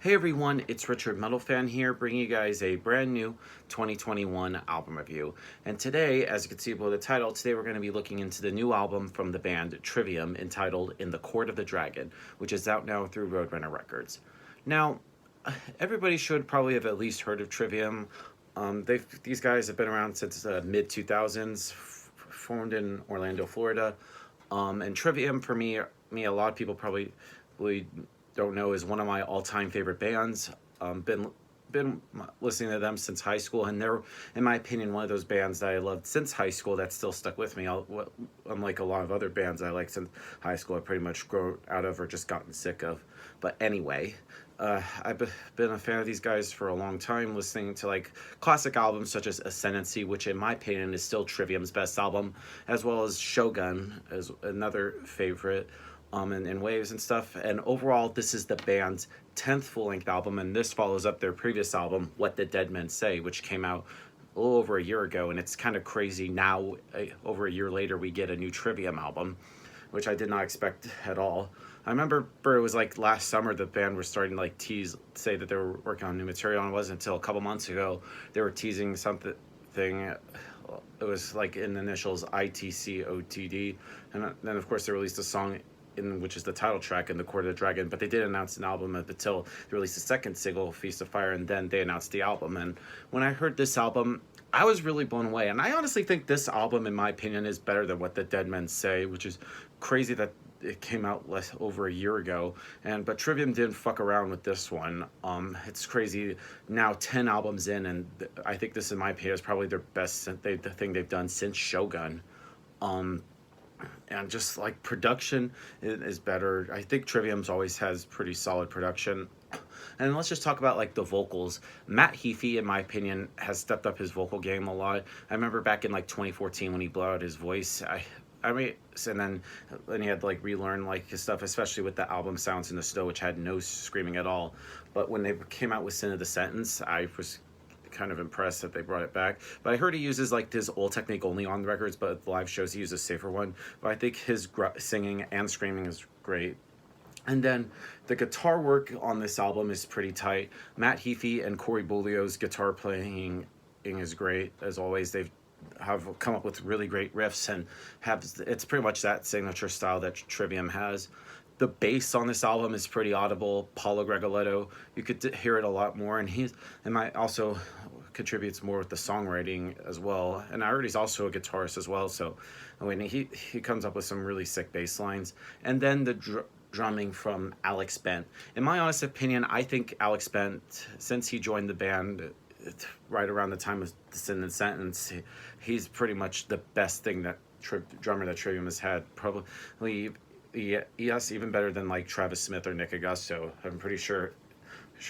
Hey everyone, it's Richard Metal Fan here, bringing you guys a brand new 2021 album review. And today, as you can see below the title, today we're going to be looking into the new album from the band Trivium entitled In the Court of the Dragon, which is out now through Roadrunner Records. Now, everybody should probably have at least heard of Trivium. These guys have been around since the mid-2000s, formed in Orlando, Florida. And Trivium, for me, a lot of people probably don't know, is one of my all-time favorite bands. Been listening to them since high school, and they're, in my opinion, one of those bands that I loved since high school that still stuck with me. Unlike a lot of other bands I like since high school, I pretty much grown out of or just gotten sick of. But anyway, I've been a fan of these guys for a long time, listening to like classic albums such as Ascendancy, which in my opinion is still Trivium's best album, as well as Shogun as another favorite. In waves and stuff. And overall, this is the band's 10th full-length album, and this follows up their previous album, What the Dead Men Say, which came out a little over a year ago. And it's kind of crazy now, over a year later, we get a new Trivium album, which I did not expect at all. I remember it was like last summer the band was starting to like say that they were working on new material, and it wasn't until a couple months ago they were teasing something. It was like in the initials ITCOTD, and then of course they released a song which is the title track, In the Court of the Dragon, but they did announce an album until they released the second single, Feast of Fire, and then they announced the album. And when I heard this album, I was really blown away. And I honestly think this album, in my opinion, is better than What the Dead Men Say, which is crazy that it came out over a year ago. But Trivium didn't fuck around with this one. It's crazy now, 10 albums in, and I think this, in my opinion, is probably their best the thing they've done since Shogun. And just like production is better. I think Trivium's always has pretty solid production. And let's just talk about like the vocals. Matt Heafy, in my opinion, has stepped up his vocal game a lot. I remember back in like 2014 when he blew out his voice. And then he had to like relearn like his stuff, especially with the album Sounds in the Snow, which had no screaming at all. But when they came out with Sin of the Sentence, I was kind of impressed that they brought it back. But I heard he uses like his old technique only on the records, but the live shows he uses a safer one. But I think his singing and screaming is great. And then the guitar work on this album is pretty tight. Matt Heafy and Corey Bulio's guitar playing is great. As always, they've come up with really great riffs, and it's pretty much that signature style that Trivium has. The bass on this album is pretty audible. Paulo Gregoletto, you could hear it a lot more, and might also contributes more with the songwriting as well. And I heard he's also a guitarist as well, so I mean he comes up with some really sick bass lines. And then the drumming from Alex Bent. In my honest opinion, I think Alex Bent, since he joined the band right around the time of the Sin and Sentence, he's pretty much the best thing that drummer that Trivium has had. Probably, yes, even better than like Travis Smith or Nick Augusto. I'm pretty sure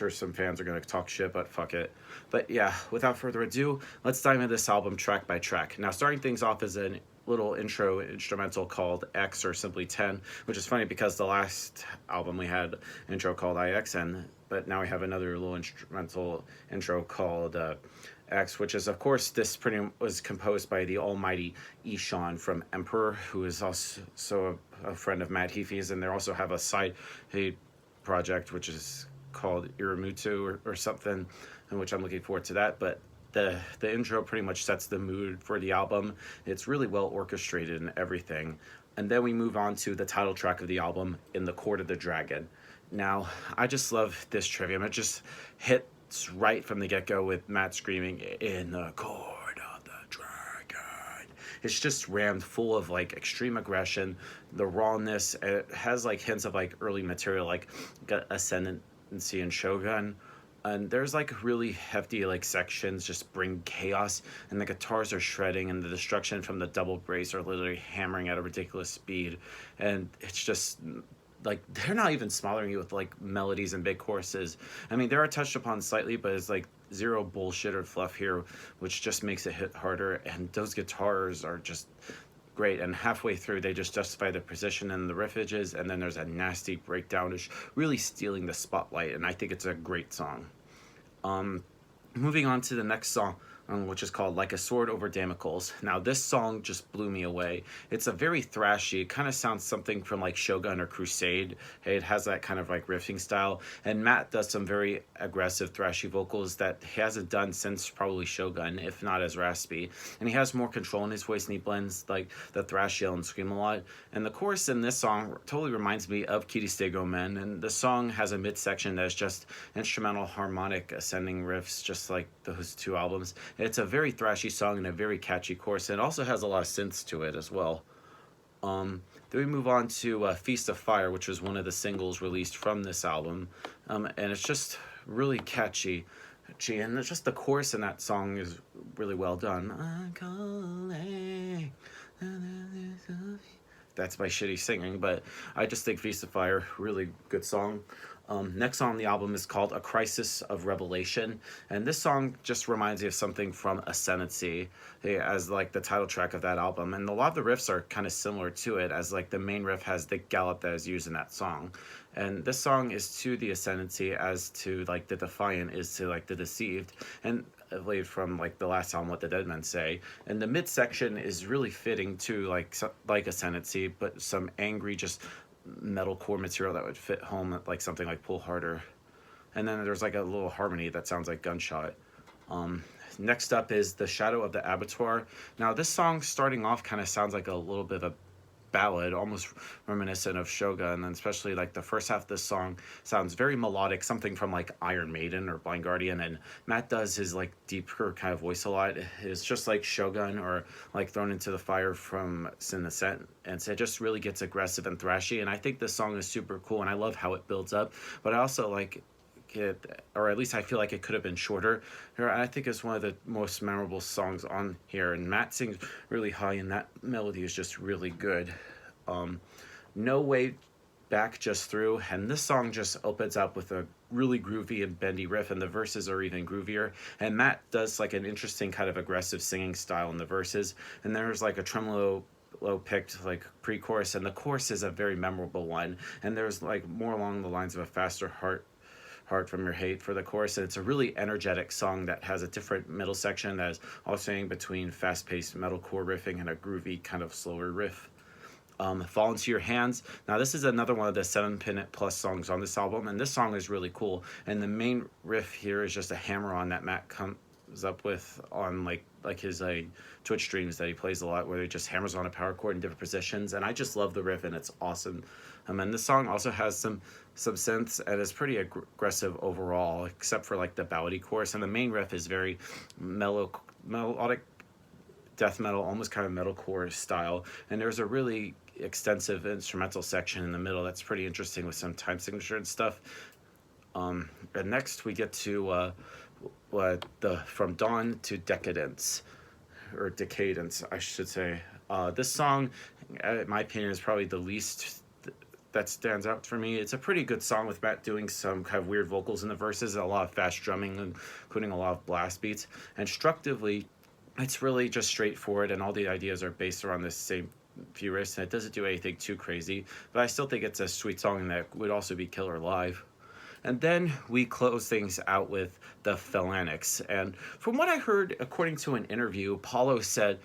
some fans are going to talk shit, but fuck it. But yeah, without further ado, let's dive into this album track by track. Now, starting things off is a little intro instrumental called X, or simply 10, which is funny because the last album we had an intro called IXN, but now we have another little instrumental intro called X, which is, of course, this was composed by the almighty Ishan from Emperor, who is also a friend of Matt Heafy's, and they also have a side project which is called Iramutu or something, in which I'm looking forward to that. But the intro pretty much sets the mood for the album. It's really well orchestrated and everything. And then we move on to the title track of the album, In the Court of the Dragon. Now, I just love this Trivium. It just hits right from the get-go with Matt screaming, In the Court of the Dragon. It's just rammed full of like extreme aggression, the rawness. It has like hints of like early material, like Ascendancy and Shogun. And there's like really hefty like sections just bring chaos, and the guitars are shredding, and the destruction from the double bass are literally hammering at a ridiculous speed. And it's just like they're not even smothering you with like melodies and big choruses. I mean, they are touched upon slightly, but it's like zero bullshit or fluff here, which just makes it hit harder. And those guitars are just great, and halfway through they just justify the position and the riffages, and then there's a nasty breakdown, which really stealing the spotlight, and I think it's a great song. Moving on to the next song, which is called Like a Sword Over Damacles. Now, this song just blew me away. It's a very thrashy, it kind of sounds something from like Shogun or Crusade. It has that kind of like riffing style. And Matt does some very aggressive, thrashy vocals that he hasn't done since probably Shogun, if not as raspy. And he has more control in his voice, and he blends like the thrash, yell, and scream a lot. And the chorus in this song totally reminds me of Kiristego Men. And the song has a midsection that is just instrumental, harmonic, ascending riffs, just like those two albums. It's a very thrashy song and a very catchy chorus, and it also has a lot of synths to it as well. Then we move on to Feast of Fire, which was one of the singles released from this album, and it's just really catchy. And it's just the chorus in that song is really well done. I'm calling. That's my shitty singing, but I just think Feast of Fire, really good song. Next on the album is called A Crisis of Revelation, and this song just reminds me of something from Ascendancy, as like the title track of that album, and a lot of the riffs are kind of similar to it, as like the main riff has the gallop that is used in that song, and this song is to the Ascendancy as to like the Defiant is to like the Deceived, and from like the last album, What the Dead Men Say, and the midsection is really fitting to like Ascendancy, but some angry, just metalcore material that would fit home at like something like Pull Harder. And then there's like a little harmony that sounds like Gunshot. Next up is The Shadow of the Abattoir. Now this song starting off kind of sounds like a little bit of a ballad, almost reminiscent of Shogun, and especially like the first half of this song sounds very melodic, something from like Iron Maiden or Blind Guardian, and Matt does his like deeper kind of voice a lot. It's just like Shogun or like Thrown into the Fire from Sin Ascent, and so it just really gets aggressive and thrashy, and I think this song is super cool, and I love how it builds up, but I also like it, or at least I feel like it could have been shorter. I think it's one of the most memorable songs on here, and Matt sings really high, and that melody is just really good. No Way Back, Just Through, and this song just opens up with a really groovy and bendy riff, and the verses are even groovier, and Matt does like an interesting kind of aggressive singing style in the verses, and there's like a tremolo low picked like pre-chorus, and the chorus is a very memorable one, and there's like more along the lines of a faster heart from Your Hate for the chorus, and it's a really energetic song that has a different middle section that is oscillating between fast-paced metalcore riffing and a groovy kind of slower riff. Fall Into Your Hands. Now this is another one of the 7-minute plus songs on this album, and this song is really cool, and the main riff here is just a hammer-on that Matt comes up with on like his Twitch streams that he plays a lot, where he just hammers on a power chord in different positions, and I just love the riff, and it's awesome. And this song also has some synths, and it's pretty aggressive overall, except for like the ballady chorus, and the main riff is very melodic death metal, almost kind of metalcore style, and there's a really extensive instrumental section in the middle that's pretty interesting with some time signature and stuff. And next we get to From Dawn to Decadence, or Decadence I should say. This song, in my opinion, is probably the least that stands out for me. It's a pretty good song with Matt doing some kind of weird vocals in the verses, a lot of fast drumming, including a lot of blast beats. And structurally, it's really just straightforward, and all the ideas are based around the same few riffs, and it doesn't do anything too crazy, but I still think it's a sweet song that would also be killer live. And then we close things out with The Phalanx. And from what I heard, according to an interview, Paulo said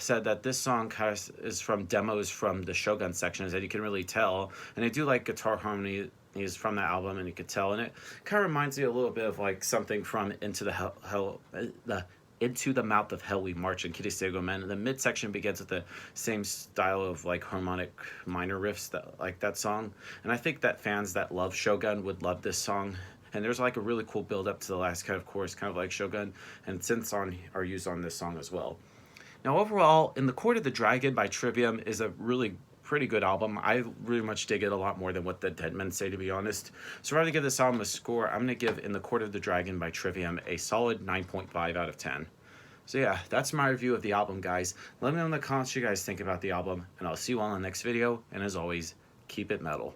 that this song kind of is from demos from the Shogun sections that you can really tell, and I do like guitar harmony is from that album, and you could tell, and it kind of reminds me a little bit of like something from Into the Mouth of Hell We March and Kiristego Men. The midsection begins with the same style of like harmonic minor riffs that like that song, and I think that fans that love Shogun would love this song. And there's like a really cool build up to the last kind of chorus, kind of like Shogun, and synths are used on this song as well. Now overall, In the Court of the Dragon by Trivium is a really pretty good album. I really much dig it a lot more than What the Dead Men Say, to be honest. So rather than give this album a score, I'm going to give In the Court of the Dragon by Trivium a solid 9.5 out of 10. So yeah, that's my review of the album, guys. Let me know in the comments what you guys think about the album, and I'll see you all in the next video, and as always, keep it metal.